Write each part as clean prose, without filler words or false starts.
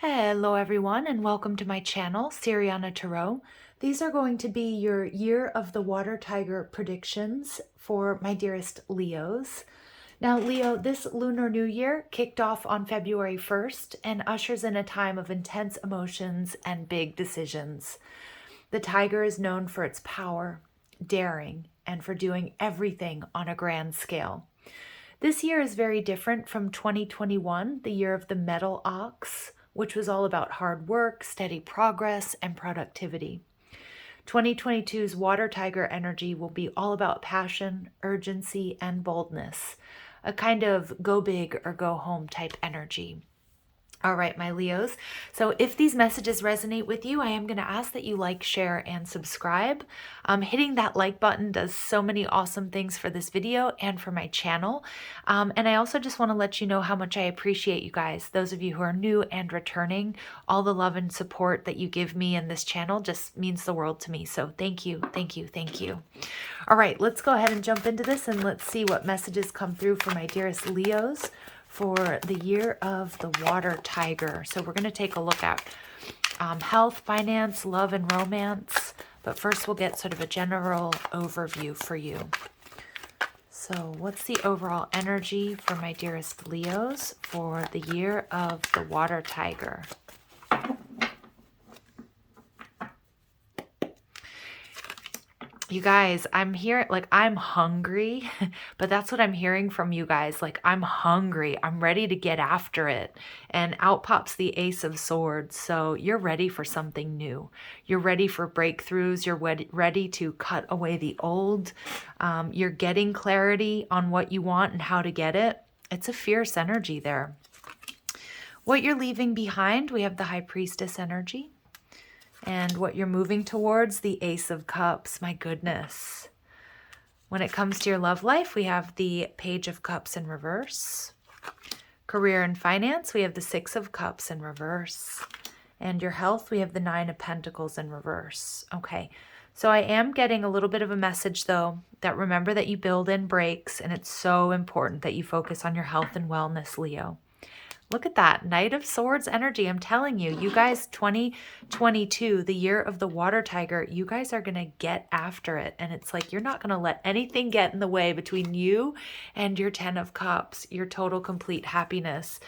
Hello everyone and welcome to my channel, Siriana Tarot. These are going to be your Year of the Water Tiger predictions for my dearest Leos. Now Leo, this Lunar New Year kicked off on February 1st and ushers in a time of intense emotions and big decisions. The tiger is known for its power, daring, and for doing everything on a grand scale. This year is very different from 2021, the year of the metal ox, which was all about hard work, steady progress, and productivity. 2022's water tiger energy will be all about passion, urgency, and boldness, a kind of go big or go home type energy. All right, my Leos. So if these messages resonate with you, I am going to ask that you like, share, and subscribe. Hitting that like button does so many awesome things for this video and for my channel. And I also just want to let you know how much I appreciate you guys. Those of you who are new and returning, all the love and support that you give me in this channel just means the world to me. So thank you, thank you, thank you. All right, let's go ahead and jump into this and let's see what messages come through for my dearest Leos for the year of the water tiger. So we're going to take a look at health, finance, love, and romance. But first we'll get sort of a general overview for you. So what's the overall energy for my dearest Leos for the year of the water tiger? You guys, I'm here, like, I'm hungry, but that's what I'm hearing from you guys. Like, I'm hungry. I'm ready to get after it. And out pops the Ace of Swords. So you're ready for something new. You're ready for breakthroughs. You're ready to cut away the old. You're getting clarity on what you want and how to get it. It's a fierce energy there. What you're leaving behind, we have the High Priestess energy. And what you're moving towards, the Ace of Cups. My goodness. When it comes to your love life, we have the Page of Cups in reverse. Career and finance, we have the Six of Cups in reverse. And your health, we have the Nine of Pentacles in reverse. Okay, so I am getting a little bit of a message, though, that remember that you build in breaks, and it's so important that you focus on your health and wellness, Leo. Look at that, Knight of Swords energy. I'm telling you, you guys, 2022, the year of the water tiger, you guys are going to get after it. And it's like, you're not going to let anything get in the way between you and your 10 of Cups, your total complete happiness.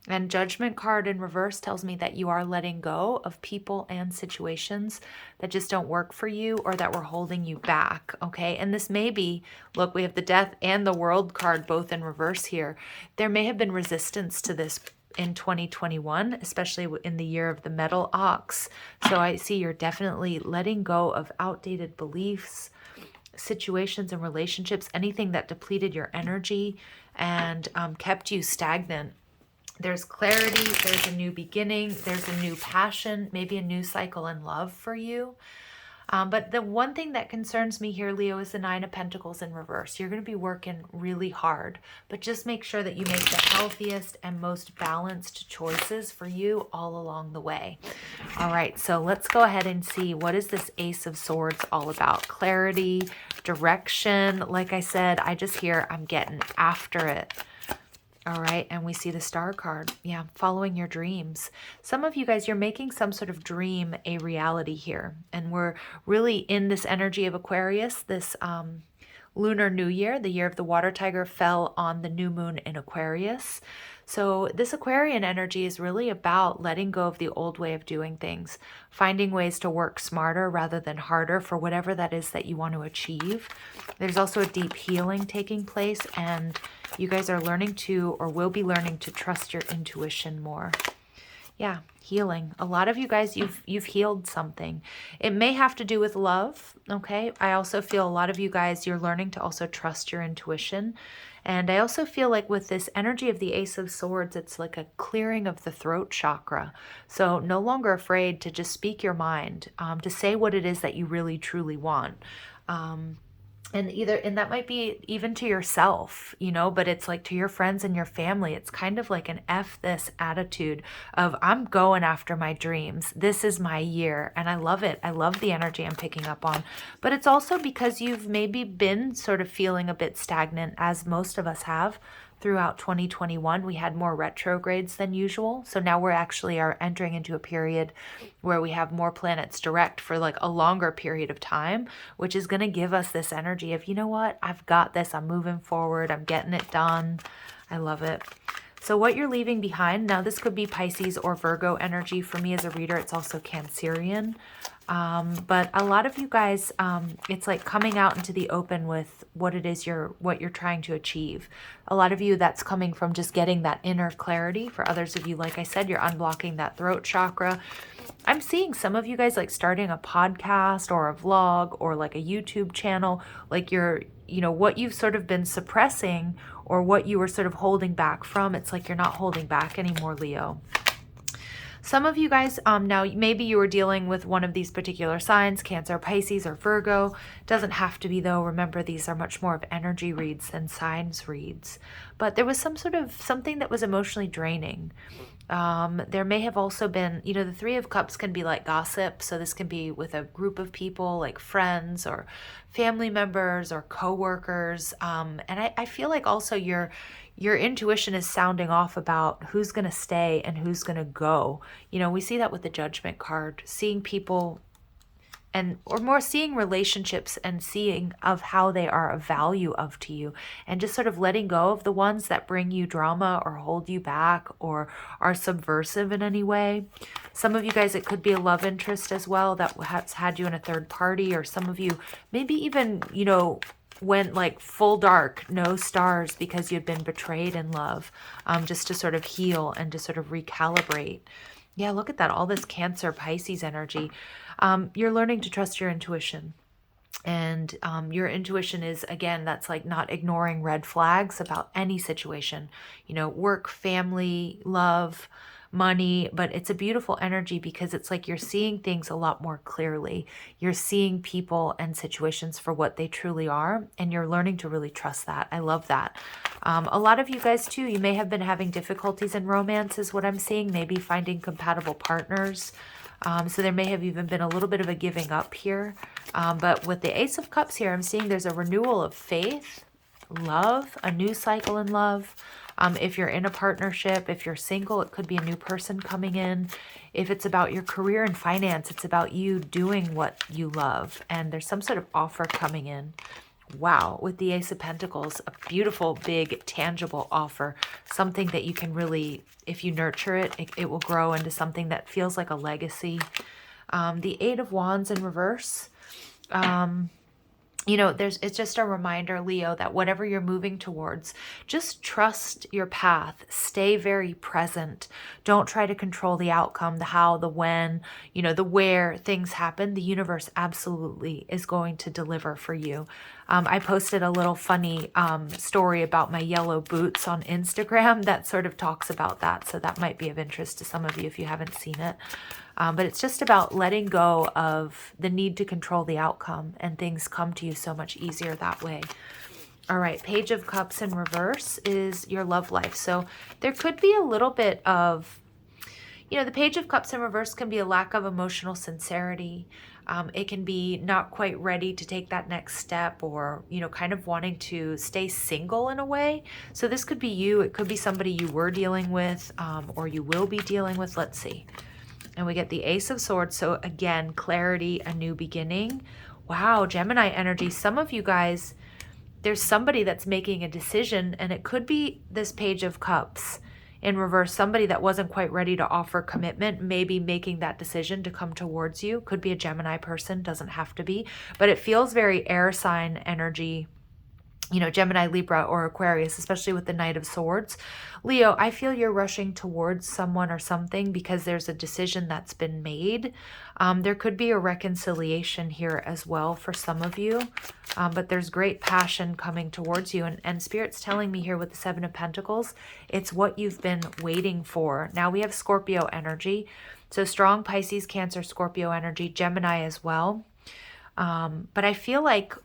And Judgment card in reverse tells me that you are letting go of people and situations that just don't work for you or that were holding you back, okay? And this may be, look, we have the Death and the World card both in reverse here. There may have been resistance to this in 2021, especially in the year of the metal ox. So I see you're definitely letting go of outdated beliefs, situations and relationships, anything that depleted your energy and kept you stagnant. There's clarity, there's a new beginning, there's a new passion, maybe a new cycle in love for you. But the one thing that concerns me here, Leo, is the Nine of Pentacles in reverse. You're going to be working really hard, but just make sure that you make the healthiest and most balanced choices for you all along the way. All right, so let's go ahead and see, what is this Ace of Swords all about? Clarity, direction. Like I said, I just hear I'm getting after it. All right, and we see the Star card. Yeah, following your dreams. Some of you guys, you're making some sort of dream a reality here. And we're really in this energy of Aquarius. This Lunar New Year, the year of the water tiger, fell on the new moon in Aquarius. So this Aquarian energy is really about letting go of the old way of doing things, finding ways to work smarter rather than harder for whatever that is that you want to achieve. There's also a deep healing taking place, and you guys are learning to, or will be learning to, trust your intuition more. Yeah, healing. A lot of you guys, you've healed something. It may have to do with love, okay? I also feel a lot of you guys, you're learning to also trust your intuition. And I also feel like with this energy of the Ace of Swords, it's like a clearing of the throat chakra. So no longer afraid to just speak your mind, to say what it is that you really truly want. And that might be even to yourself, you know, but it's like to your friends and your family. It's kind of like an F this attitude of, I'm going after my dreams. This is my year. And I love it. I love the energy I'm picking up on. But it's also because you've maybe been sort of feeling a bit stagnant, as most of us have, throughout 2021. We had more retrogrades than usual. So now we're actually are entering into a period where we have more planets direct for like a longer period of time, which is going to give us this energy of, you know what, I've got this, I'm moving forward, I'm getting it done. I love it. So what you're leaving behind, now this could be Pisces or Virgo energy. For me as a reader, it's also Cancerian. But a lot of you guys, it's like coming out into the open with what it is what you're trying to achieve. A lot of you, that's coming from just getting that inner clarity. For others of you, like I said, you're unblocking that throat chakra. I'm seeing some of you guys like starting a podcast or a vlog or like a YouTube channel, like what you've sort of been suppressing or what you were sort of holding back from. It's like you're not holding back anymore, Leo. Some of you guys, now maybe you were dealing with one of these particular signs, Cancer, Pisces, or Virgo. Doesn't have to be though. Remember, these are much more of energy reads than signs reads. But there was some sort of something that was emotionally draining. There may have also been, the Three of Cups can be like gossip. So this can be with a group of people like friends or family members or coworkers. And I feel like also your intuition is sounding off about who's going to stay and who's going to go. We see that with the Judgment card, seeing people or more seeing relationships and seeing of how they are of value to you, and just sort of letting go of the ones that bring you drama or hold you back or are subversive in any way. Some of you guys, it could be a love interest as well that has had you in a third party, or some of you maybe even, went like full dark, no stars, because you'd been betrayed in love, just to sort of heal and to sort of recalibrate. Yeah, look at that. All this Cancer, Pisces energy. You're learning to trust your intuition. And your intuition is, again, that's like not ignoring red flags about any situation, work, family, love, money. But it's a beautiful energy because it's like you're seeing things a lot more clearly. You're seeing people and situations for what they truly are, and you're learning to really trust that. I love that. A lot of you guys too, you may have been having difficulties in romance is what I'm seeing, maybe finding compatible partners. So there may have even been a little bit of a giving up here. But with the Ace of Cups here, I'm seeing there's a renewal of faith, love, a new cycle in love. If you're in a partnership, if you're single, it could be a new person coming in. If it's about your career and finance, it's about you doing what you love. And there's some sort of offer coming in. Wow, with the Ace of Pentacles, a beautiful, big, tangible offer. Something that you can really, if you nurture it, it will grow into something that feels like a legacy. The Eight of Wands in reverse. It's just a reminder, Leo, that whatever you're moving towards, just trust your path. Stay very present. Don't try to control the outcome, the how, the when, the where things happen. The universe absolutely is going to deliver for you. I posted a little funny story about my yellow boots on Instagram that sort of talks about that. So that might be of interest to some of you if you haven't seen it. But it's just about letting go of the need to control the outcome, and things come to you so much easier that way. All right, Page of Cups in reverse is your love life. So there could be a little bit of, the Page of Cups in reverse can be a lack of emotional sincerity. It can be not quite ready to take that next step, or, kind of wanting to stay single in a way. So this could be you. It could be somebody you were dealing with, or you will be dealing with. Let's see. And we get the Ace of Swords. So again, clarity, a new beginning. Wow, Gemini energy. Some of you guys, there's somebody that's making a decision, and it could be this Page of Cups in reverse. Somebody that wasn't quite ready to offer commitment, maybe making that decision to come towards you. Could be a Gemini person, doesn't have to be. But it feels very air sign energy. Gemini, Libra, or Aquarius, especially with the Knight of Swords. Leo, I feel you're rushing towards someone or something because there's a decision that's been made. There could be a reconciliation here as well for some of you, but there's great passion coming towards you. And Spirit's telling me here with the Seven of Pentacles, it's what you've been waiting for. Now we have Scorpio energy. So strong Pisces, Cancer, Scorpio energy, Gemini as well. But I feel like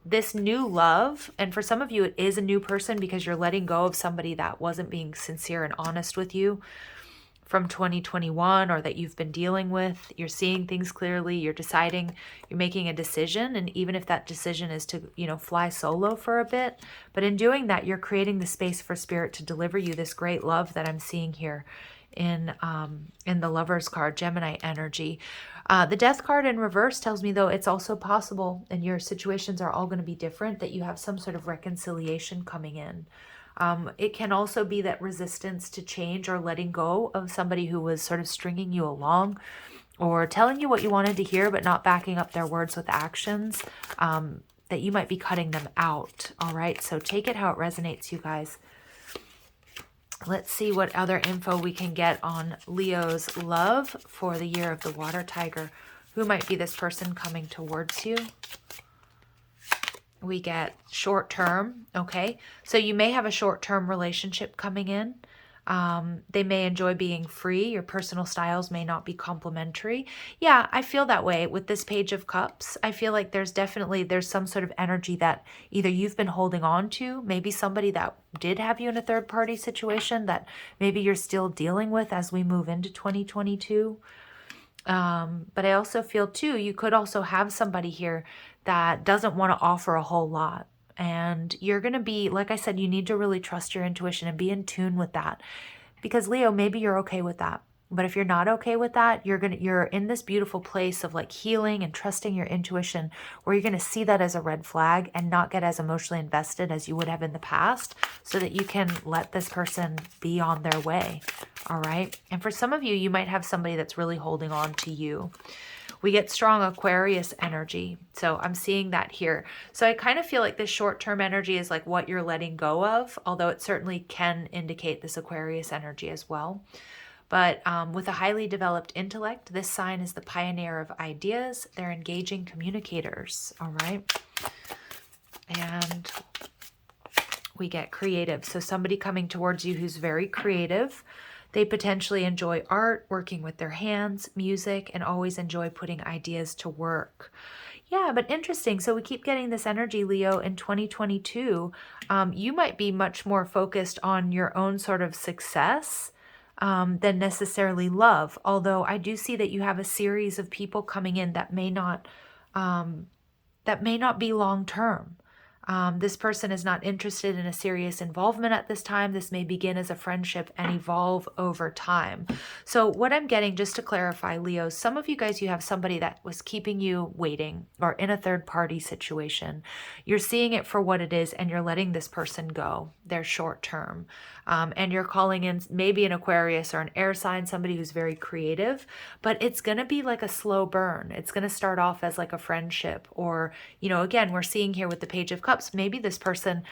this new love, and for some of you it is a new person because you're letting go of somebody that wasn't being sincere and honest with you. from 2021 or that you've been dealing with. You're seeing things clearly. You're deciding, you're making a decision. And even if that decision is to, fly solo for a bit, but in doing that, you're creating the space for Spirit to deliver you this great love that I'm seeing here in the Lover's card, Gemini energy. The Death card in reverse tells me, though, it's also possible, and your situations are all going to be different, that you have some sort of reconciliation coming in. It can also be that resistance to change or letting go of somebody who was sort of stringing you along or telling you what you wanted to hear but not backing up their words with actions, that you might be cutting them out. All right, so take it how it resonates, you guys. Let's see what other info we can get on Leo's love for the year of the water tiger. Who might be this person coming towards you? We get short term. Okay, so you may have a short-term relationship coming in. They may enjoy being free. Your personal styles may not be complementary. Yeah, I feel that way with this Page of Cups. I feel like there's some sort of energy that either you've been holding on to, maybe somebody that did have you in a third party situation that maybe you're still dealing with as we move into 2022. But I also feel too, you could also have somebody here that doesn't want to offer a whole lot. And you're going to be, like I said, you need to really trust your intuition and be in tune with that. Because Leo, maybe you're okay with that. But if you're not okay with that, you're in this beautiful place of like healing and trusting your intuition, where you're going to see that as a red flag and not get as emotionally invested as you would have in the past, so that you can let this person be on their way. All right. And for some of you, you might have somebody that's really holding on to you. We get strong Aquarius energy. So I'm seeing that here. So I kind of feel like this short-term energy is like what you're letting go of, although it certainly can indicate this Aquarius energy as well. But with a highly developed intellect, this sign is the pioneer of ideas. They're engaging communicators, all right? And we get creative. So somebody coming towards you who's very creative. They potentially enjoy art, working with their hands, music, and always enjoy putting ideas to work. Yeah, but interesting. So we keep getting this energy, Leo, in 2022. You might be much more focused on your own sort of success than necessarily love. Although I do see that you have a series of people coming in that may not be long-term. This person is not interested in a serious involvement at this time. This may begin as a friendship and evolve over time. So what I'm getting, just to clarify, Leo, some of you guys, you have somebody that was keeping you waiting or in a third party situation. You're seeing it for what it is and you're letting this person go. They're short term. And you're calling in maybe an Aquarius or an air sign, somebody who's very creative, but it's going to be like a slow burn. It's going to start off as like a friendship, or, again, we're seeing here with the Page of Cups, maybe this person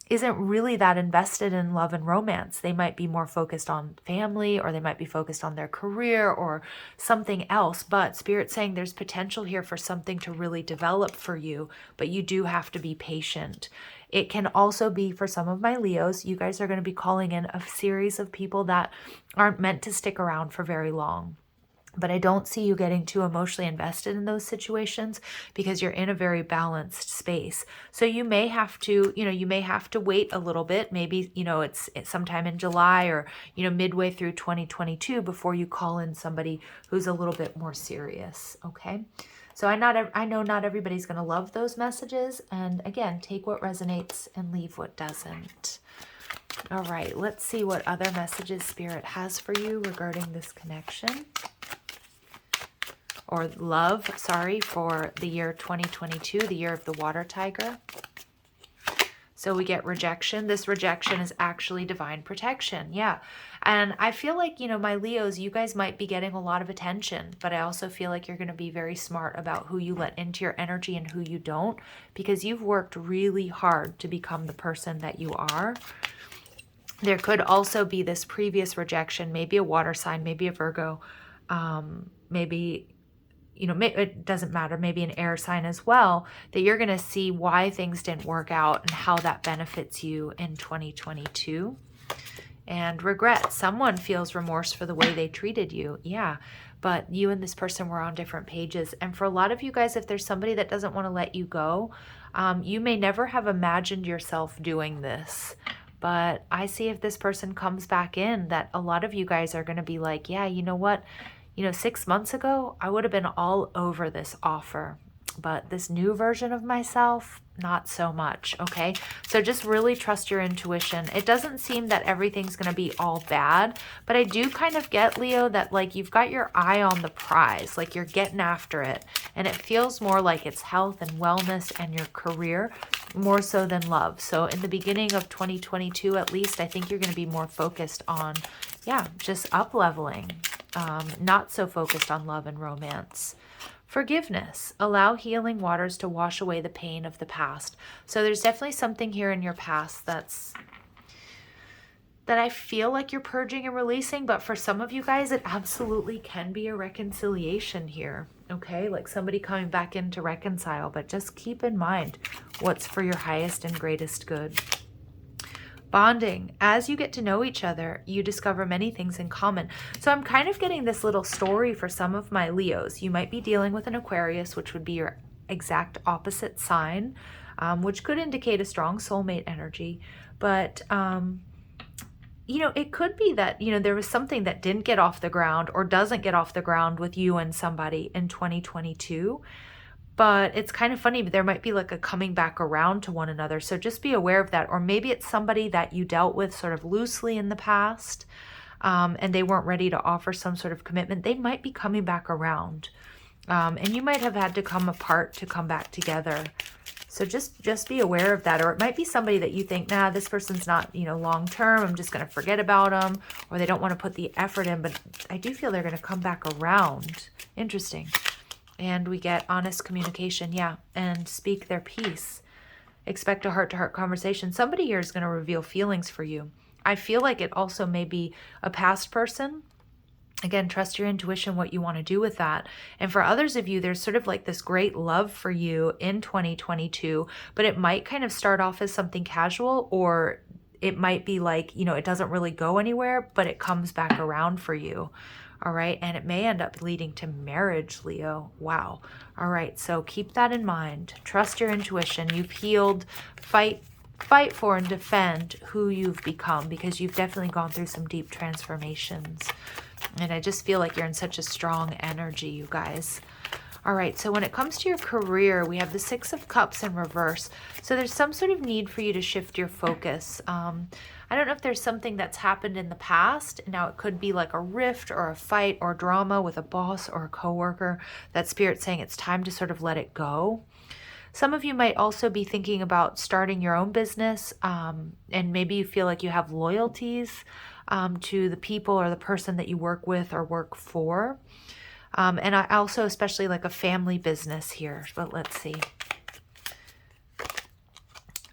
isn't really that invested in love and romance. They might be more focused on family, or they might be focused on their career or something else. But Spirit's saying there's potential here for something to really develop for you, but you do have to be patient. It can also be for some of my Leos, you guys are going to be calling in a series of people that aren't meant to stick around for very long. But I don't see you getting too emotionally invested in those situations because you're in a very balanced space. So you may have to, wait a little bit. Maybe, it's sometime in July or, midway through 2022 before you call in somebody who's a little bit more serious. Okay. So I know not everybody's going to love those messages. And again, take what resonates and leave what doesn't. All right. Let's see what other messages Spirit has for you regarding this connection. Or love, for the year 2022, the year of the water tiger. So we get rejection. This rejection is actually divine protection. Yeah. And I feel like, my Leos, you guys might be getting a lot of attention, but I also feel like you're going to be very smart about who you let into your energy and who you don't, because you've worked really hard to become the person that you are. There could also be this previous rejection, maybe a water sign, maybe a Virgo, maybe, it doesn't matter, maybe an air sign as well, that you're going to see why things didn't work out and how that benefits you in 2022. And regret. Someone feels remorse for the way they treated you. Yeah, but you and this person were on different pages. And for a lot of you guys, if there's somebody that doesn't want to let you go, you may never have imagined yourself doing this. But I see if this person comes back in that a lot of you guys are going to be like, yeah, you know what? 6 months ago, I would have been all over this offer. But this new version of myself, not so much, okay? So just really trust your intuition. It doesn't seem that everything's going to be all bad, but I do kind of get, Leo, that like you've got your eye on the prize, like you're getting after it. And it feels more like it's health and wellness and your career more so than love. So in the beginning of 2022, at least, I think you're going to be more focused on, yeah, just up-leveling, not so focused on love and romance. Forgiveness. Allow healing waters to wash away the pain of the past. So there's definitely something here in your past that I feel like you're purging and releasing, but for some of you guys, it absolutely can be a reconciliation here, okay? Like somebody coming back in to reconcile, but just keep in mind what's for your highest and greatest good. Bonding. As you get to know each other, you discover many things in common. So I'm kind of getting this little story for some of my Leos. You might be dealing with an Aquarius, which would be your exact opposite sign, which could indicate a strong soulmate energy. But, it could be that, there was something that didn't get off the ground or doesn't get off the ground with you and somebody in 2022. But it's kind of funny, but there might be like a coming back around to one another. So just be aware of that. Or maybe it's somebody that you dealt with sort of loosely in the past, and they weren't ready to offer some sort of commitment. They might be coming back around. And you might have had to come apart to come back together. So just be aware of that. Or it might be somebody that you think, nah, this person's not, long term. I'm just going to forget about them. Or they don't want to put the effort in. But I do feel they're going to come back around. Interesting. And we get honest communication, yeah, and speak their piece. Expect a heart-to-heart conversation. Somebody here is going to reveal feelings for you. I feel like it also may be a past person. Again, trust your intuition, what you want to do with that. And for others of you, there's sort of like this great love for you in 2022, but it might kind of start off as something casual, or it might be like, it doesn't really go anywhere, but it comes back around for you. All right. And it may end up leading to marriage, Leo. Wow. All right. So keep that in mind. Trust your intuition. You've healed. Fight for and defend who you've become, because you've definitely gone through some deep transformations. And I just feel like you're in such a strong energy, you guys. All right, so when it comes to your career, we have the Six of Cups in reverse. So there's some sort of need for you to shift your focus. I don't know if there's something that's happened in the past. Now, it could be like a rift or a fight or drama with a boss or a coworker that Spirit's saying it's time to sort of let it go. Some of you might also be thinking about starting your own business, and maybe you feel like you have loyalties to the people or the person that you work with or work for. And I also especially like a family business here, but let's see.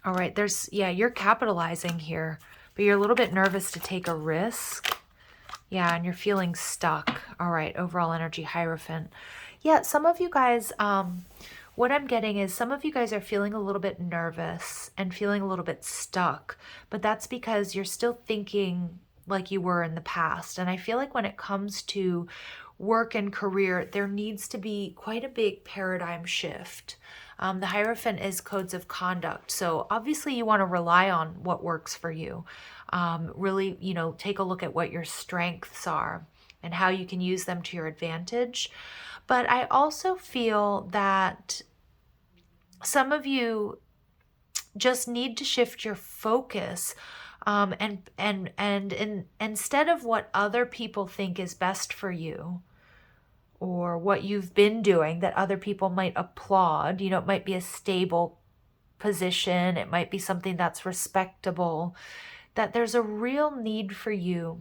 All right, you're capitalizing here, but you're a little bit nervous to take a risk. Yeah, and you're feeling stuck. All right, overall energy, Hierophant. Yeah, some of you guys, what I'm getting is some of you guys are feeling a little bit nervous and feeling a little bit stuck, but that's because you're still thinking like you were in the past. And I feel like when it comes to work and career, there needs to be quite a big paradigm shift. The Hierophant is codes of conduct. So obviously you want to rely on what works for you. Really, take a look at what your strengths are and how you can use them to your advantage. But I also feel that some of you just need to shift your focus, and instead of what other people think is best for you, or what you've been doing that other people might applaud. It might be a stable position. It might be something that's respectable. That there's a real need for you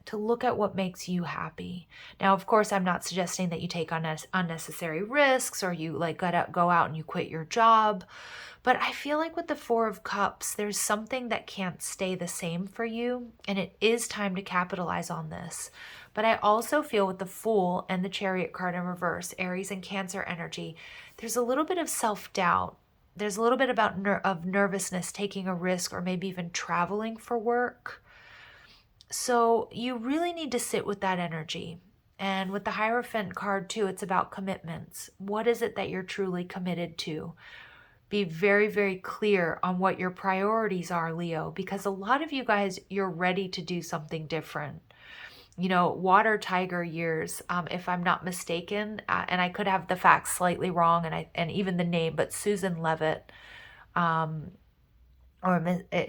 to look at what makes you happy. Now, of course, I'm not suggesting that you take on unnecessary risks or you go out and you quit your job. But I feel like with the Four of Cups, there's something that can't stay the same for you. And it is time to capitalize on this. But I also feel with the Fool and the Chariot card in reverse, Aries and Cancer energy, there's a little bit of self-doubt. There's a little bit of nervousness, taking a risk, or maybe even traveling for work. So you really need to sit with that energy. And with the Hierophant card too, it's about commitments. What is it that you're truly committed to? Be very, very clear on what your priorities are, Leo, because a lot of you guys, you're ready to do something different. You know, water tiger years, if I'm not mistaken, and I could have the facts slightly wrong, and even the name, but Susan Levitt, um,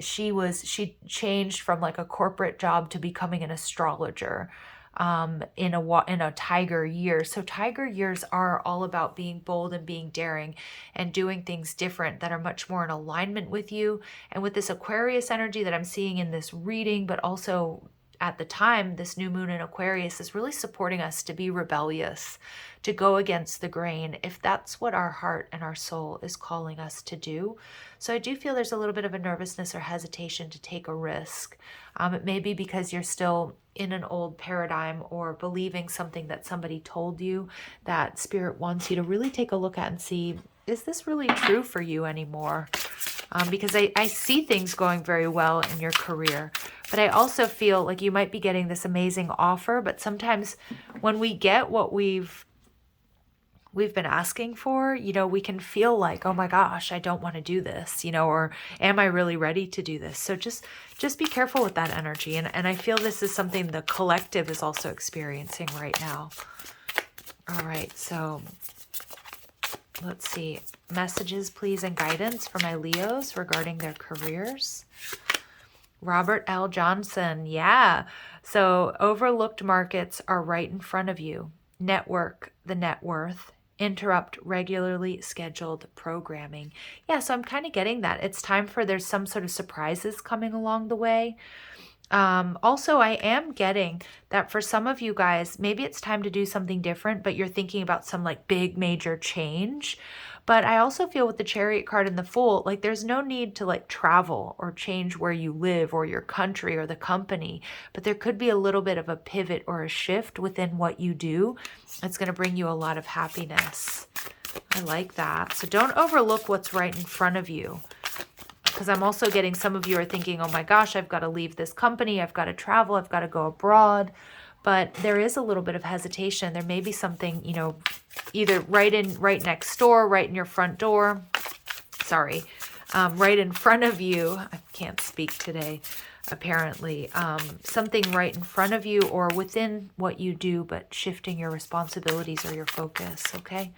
she changed from like a corporate job to becoming an astrologer in a tiger year. So tiger years are all about being bold and being daring and doing things different that are much more in alignment with you and with this Aquarius energy that I'm seeing in this reading, but also at the time, this new moon in Aquarius is really supporting us to be rebellious, to go against the grain, if that's what our heart and our soul is calling us to do. So I do feel there's a little bit of a nervousness or hesitation to take a risk. It may be because you're still in an old paradigm or believing something that somebody told you that Spirit wants you to really take a look at and see, is this really true for you anymore? Because I see things going very well in your career, but I also feel like you might be getting this amazing offer, but sometimes when we get what we've been asking for, you know, we can feel like, oh my gosh, I don't want to do this, you know, or am I really ready to do this? So just be careful with that energy. And I feel this is something the collective is also experiencing right now. All right, so let's see. Messages, please, and guidance for my Leos regarding their careers. Robert L. Johnson, yeah. So overlooked markets are right in front of you. Network the net worth. Interrupt regularly scheduled programming. Yeah, so I'm kind of getting that. It's time for there's some sort of surprises coming along the way. Also, I am getting that for some of you guys, maybe it's time to do something different, but you're thinking about some like big major change. But I also feel with the Chariot card and the Fool, like there's no need to like travel or change where you live or your country or the company, but there could be a little bit of a pivot or a shift within what you do. It's going to bring you a lot of happiness. I like that. So don't overlook what's right in front of you. Because I'm also getting some of you are thinking, oh my gosh, I've got to leave this company. I've got to travel. I've got to go abroad. But there is a little bit of hesitation. There may be something, you know, either right next door, right in your front door. Sorry, right in front of you. I can't speak today, apparently. Something right in front of you or within what you do, but shifting your responsibilities or your focus, okay?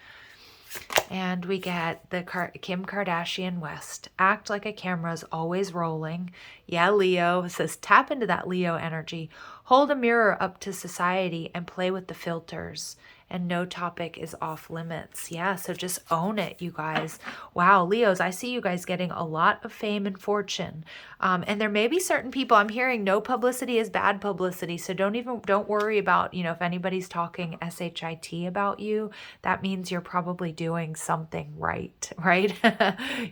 And we get the Kim Kardashian West. Act like a camera's always rolling. Yeah, Leo. It says tap into that Leo energy. Hold a mirror up to society and play with the filters. And no topic is off limits. Yeah, so just own it, you guys. Wow, Leos, I see you guys getting a lot of fame and fortune. And there may be certain people, I'm hearing no publicity is bad publicity. So don't worry about, you know, if anybody's talking SHIT about you, that means you're probably doing something right?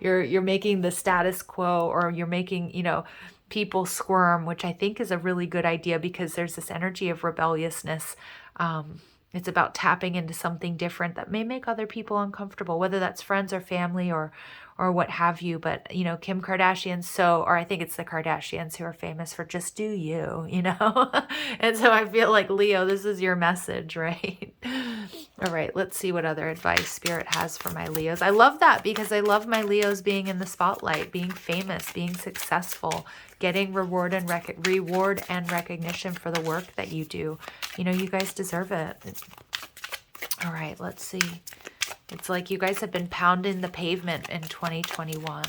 You're making the status quo, or you're making, you know, people squirm, which I think is a really good idea because there's this energy of rebelliousness. It's about tapping into something different that may make other people uncomfortable, whether that's friends or family or what have you. But, you know, Kim Kardashian, or I think it's the Kardashians who are famous for just do you, you know? And so I feel like, Leo, this is your message, right? All right, let's see what other advice Spirit has for my Leos. I love that because I love my Leos being in the spotlight, being famous, being successful, getting reward and recognition for the work that you do. You know, you guys deserve it. All right, let's see. It's like you guys have been pounding the pavement in 2021.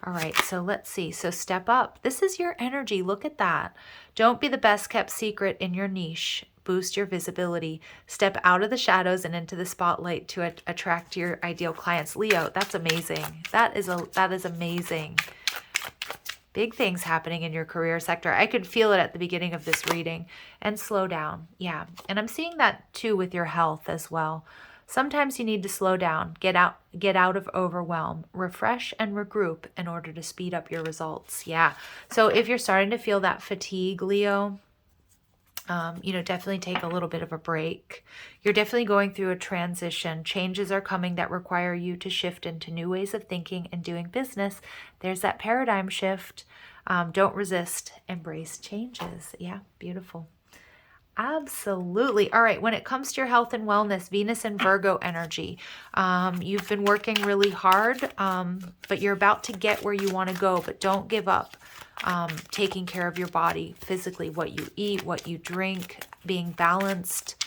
All right, so let's see. So step up. This is your energy. Look at that. Don't be the best kept secret in your niche. Boost your visibility. Step out of the shadows and into the spotlight to attract your ideal clients. Leo, that's amazing. That is amazing. Big things happening in your career sector. I could feel it at the beginning of this reading. And slow down. Yeah. And I'm seeing that too with your health as well. Sometimes you need to slow down, get out of overwhelm, refresh and regroup in order to speed up your results. Yeah. So if you're starting to feel that fatigue, Leo, you know, definitely take a little bit of a break. You're definitely going through a transition. Changes are coming that require you to shift into new ways of thinking and doing business. There's that paradigm shift. Don't resist, embrace changes. Yeah, beautiful. Absolutely. All right. When it comes to your health and wellness, Venus and Virgo energy, you've been working really hard, but you're about to get where you want to go, but don't give up. Taking care of your body physically, what you eat, what you drink, being balanced,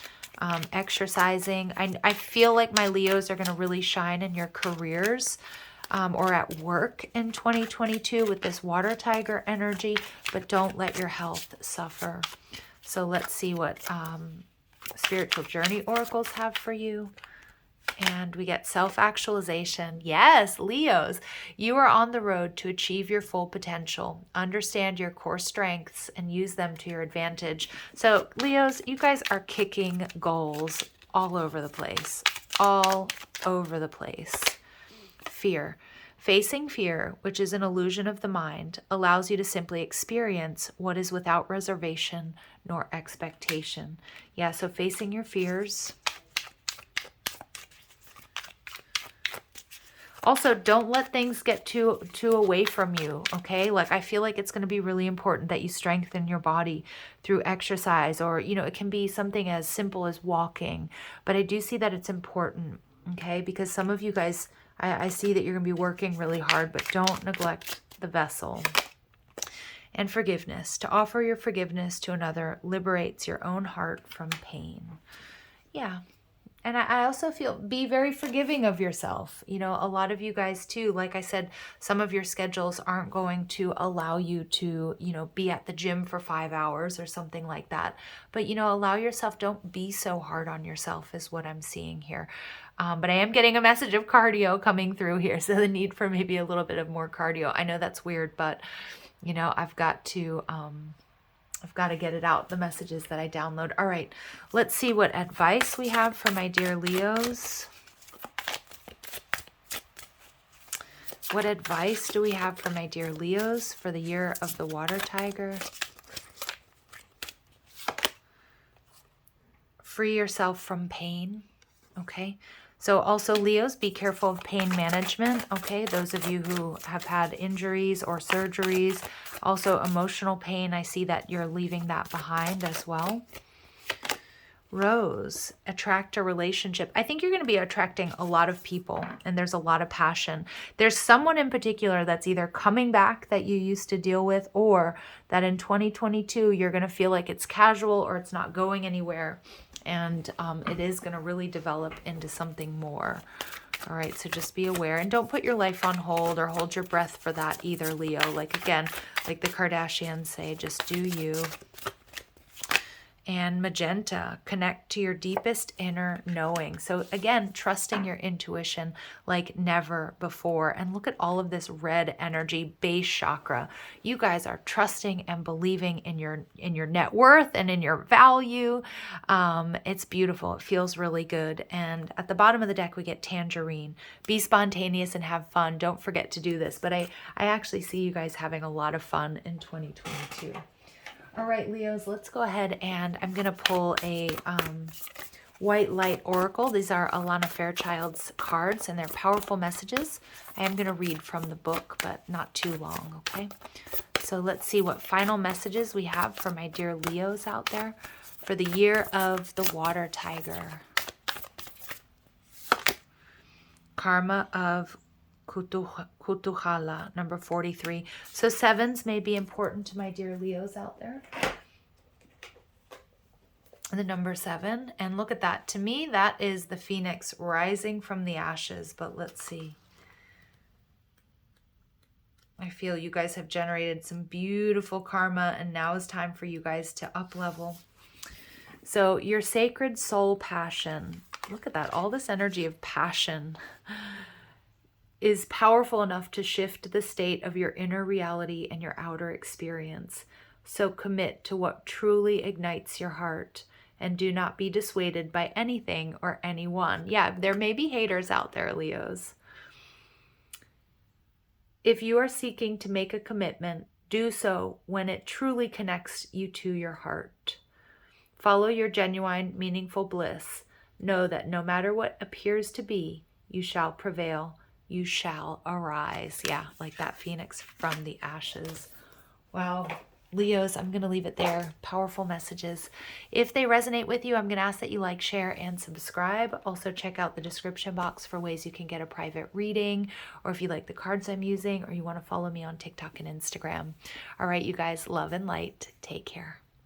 exercising. I feel like my Leos are going to really shine in your careers or at work in 2022 with this water tiger energy, but don't let your health suffer. So let's see what spiritual journey oracles have for you. And we get self-actualization. Yes, Leos, you are on the road to achieve your full potential. Understand your core strengths and use them to your advantage. So Leos, you guys are kicking goals all over the place. All over the place. Fear. Facing fear, which is an illusion of the mind, allows you to simply experience what is without reservation nor expectation. Yeah, so facing your fears. Also, don't let things get too away from you, okay? Like, I feel like it's going to be really important that you strengthen your body through exercise, or, you know, it can be something as simple as walking. But I do see that it's important, okay? Because some of you guys, I see that you're going to be working really hard, but don't neglect the vessel. And forgiveness. To offer your forgiveness to another liberates your own heart from pain. Yeah. And I also feel, be very forgiving of yourself. You know, a lot of you guys too, like I said, some of your schedules aren't going to allow you to, you know, be at the gym for 5 hours or something like that. But, you know, allow yourself, don't be so hard on yourself is what I'm seeing here. But I am getting a message of cardio coming through here. So the need for maybe a little bit of more cardio. I know that's weird, but, you know, I've got to get it out, the messages that I download. All right, let's see what advice we have for my dear Leos. What advice do we have for my dear Leos for the year of the water tiger? Free yourself from pain, okay? So also, Leos, be careful of pain management, okay? Those of you who have had injuries or surgeries. Also, emotional pain, I see that you're leaving that behind as well. Rose, attract a relationship. I think you're going to be attracting a lot of people, and there's a lot of passion. There's someone in particular that's either coming back that you used to deal with, or that in 2022 you're going to feel like it's casual or it's not going anywhere. And it is going to really develop into something more. All right, so just be aware. And don't put your life on hold or hold your breath for that either, Leo. Like, again, like the Kardashians say, just do you. And magenta, connect to your deepest inner knowing. So again, trusting your intuition like never before. And look at all of this red energy, base chakra. You guys are trusting and believing in your net worth and in your value. It's beautiful. It feels really good. And at the bottom of the deck, we get tangerine. Be spontaneous and have fun. Don't forget to do this. But I actually see you guys having a lot of fun in 2022. All right, Leos, let's go ahead and I'm going to pull a white light oracle. These are Alana Fairchild's cards, and they're powerful messages. I am going to read from the book, but not too long, okay? So let's see what final messages we have for my dear Leos out there for the year of the water tiger. Karma of Kutuhala, number 43. So sevens may be important to my dear Leos out there. The number 7. And look at that. To me, that is the phoenix rising from the ashes. But let's see. I feel you guys have generated some beautiful karma, and now is time for you guys to up level. So your sacred soul passion. Look at that. All this energy of passion is powerful enough to shift the state of your inner reality and your outer experience. So commit to what truly ignites your heart, and do not be dissuaded by anything or anyone. Yeah, there may be haters out there, Leos. If you are seeking to make a commitment, do so when it truly connects you to your heart. Follow your genuine, meaningful bliss. Know that no matter what appears to be, you shall prevail. You shall arise. Yeah, like that phoenix from the ashes. Wow. Leos, I'm going to leave it there. Powerful messages. If they resonate with you, I'm going to ask that you like, share, and subscribe. Also, check out the description box for ways you can get a private reading, or if you like the cards I'm using, or you want to follow me on TikTok and Instagram. All right, you guys, love and light. Take care.